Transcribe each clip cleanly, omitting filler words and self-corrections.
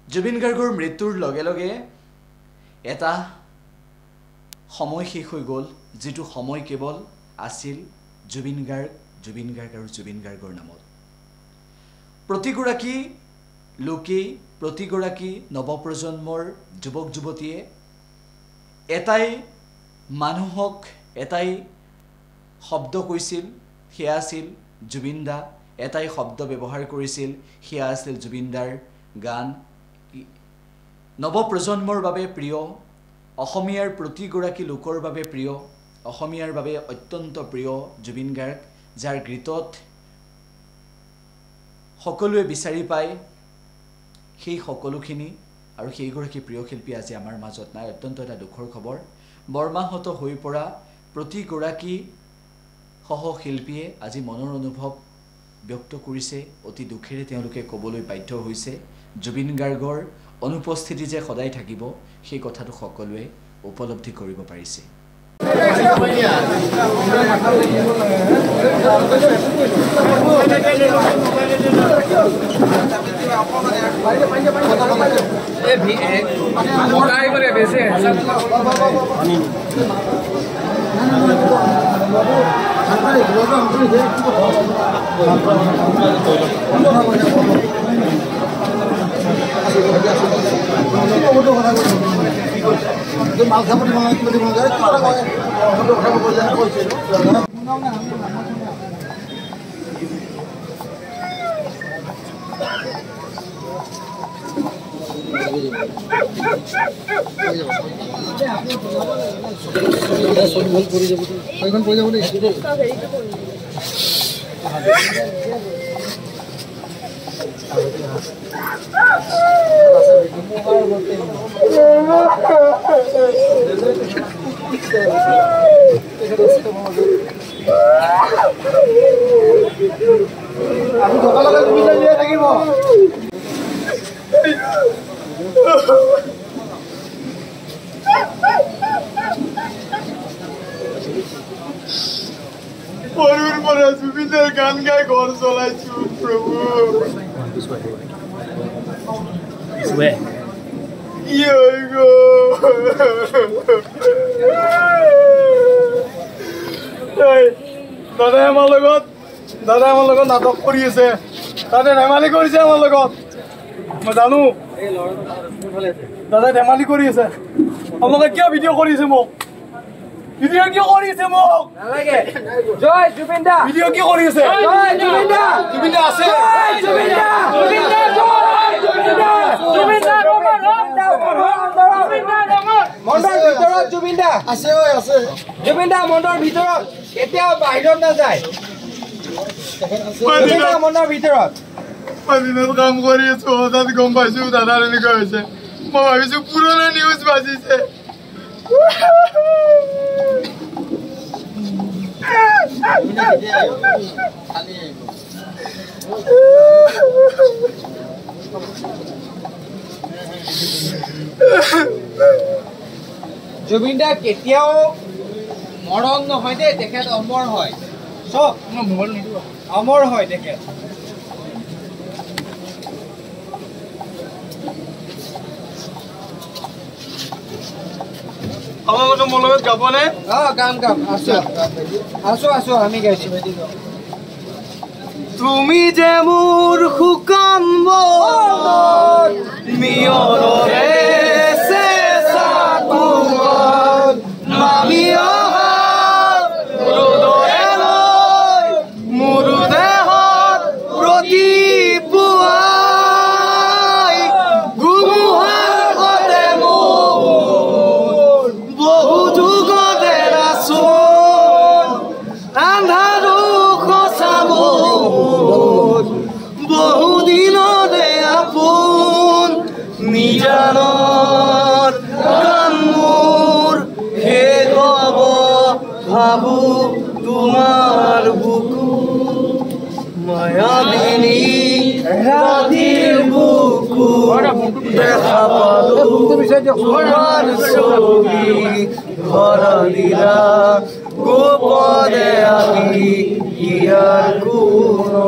জুবিন গাৰ্গৰ মৃত্যুৰ লগে লগে এটা সময় শেষ হৈ গ'ল যেটো সময় কেৱল আছিল জুবিন গাৰ্গ আৰু জুবিন গাৰ্গৰ নামত প্ৰতিগৰাকী লোকে প্ৰতিগৰাকী নৱপ্ৰজন্মৰ যুৱক যুৱতীয়ে এটাই মানুহক এটাই শব্দ কৈছিল সেয়া আছিল জুবিন দা এটাই শব্দ ব্যৱহাৰ কৰিছিল সেয়া আছিল জুবিন দাৰ গান নৱপ্ৰজন্মৰ বাবে প্ৰিয় অসমীয়াৰ প্ৰতিগৰাকী লোকৰ বাবে প্ৰিয় অসমীয়াৰ বাবে অত্যন্ত প্ৰিয় জুবিন গাৰ্গ যাৰ গীতত সকলোৱে বিচাৰি পায় সেই সকলোখিনি আৰু সেইগৰাকী প্ৰিয় শিল্পী আজি আমাৰ মাজত নাই অত্যন্ত এটা দুখৰ খবৰ বৰ্মাহত হৈ পৰা প্ৰতিগৰাকী সহশিল্পীয়ে আজি মনৰ অনুভৱ ব্যক্ত কৰিছে অতি দুখেৰে তেওঁলোকে ক'বলৈ বাধ্য হৈছে জুবিন গাৰ্গৰ অনুপস্থিতি যে সদায় থাকিব সেই কথাটো সকলোৱে উপলব্ধি কৰিব পাৰিছে জুবিনৰ গান গাই ঘৰ চলাইছো প্ৰভু কি হৈ দাদাই আমাৰ লগত নাটক কৰি আছে তাতে ধেমালি কৰিছে আমাৰ লগত মই জানো দাদাই ধেমালি কৰি আছে আপোনালোকে কিয় ভিডিঅ' কৰি আছে মোক ভিডিঅ' কিয় কৰি আছে মোক নালাগে জয় জুবিন দা ভিডিঅ' কিয় কৰি আছে জয় জুবিন দা আছে জয় জুবিন দা জয় জুবিন দা মণ্ডৰ ভিতৰত জুবিন দা আছে জুবিন দা মণ্ডৰ ভিতৰত এতিয়াও বাহিৰত নাযায় জুবিন দা মণ্ডৰ ভিতৰত দিনত কাম কৰি আছো হঠাৎ গম পাইছো দাদাৰ এনেকুৱা হৈছে মই ভাবিছো পুৰণা নিউজ বাজিছে জুবিন দা কেতিয়াও মৰণ নহয় দেই তেখেত অমৰ হয় চব অমৰ হয় তেখেত আমাৰ মোৰ লগত গাবনে গান আছো আমি গাইছো তুমি যে মোৰ হুকাম মিয়ৰে চেঁচা কোমল নামি অহা ৰ'দৰে লৈ মোৰ দেহত প্ৰতিপুৱাই গুমুহাৰ গতে মোৰ বহু যুগতে ৰাচোন আন্ধাৰো খচা মোৰ বহু দিনতে আপোন নিজানৰ গান মোৰ শেষ হ'ব ভাবো তোমাৰ বুকু মায়াবিনী ৰাতিৰ বুকু দেখা পালো তোমাৰ ছবি ভৰা দিলা গোপনে আমি ইয়াৰ কোনো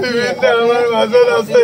জুবিন দা আমাৰ মাজত আছে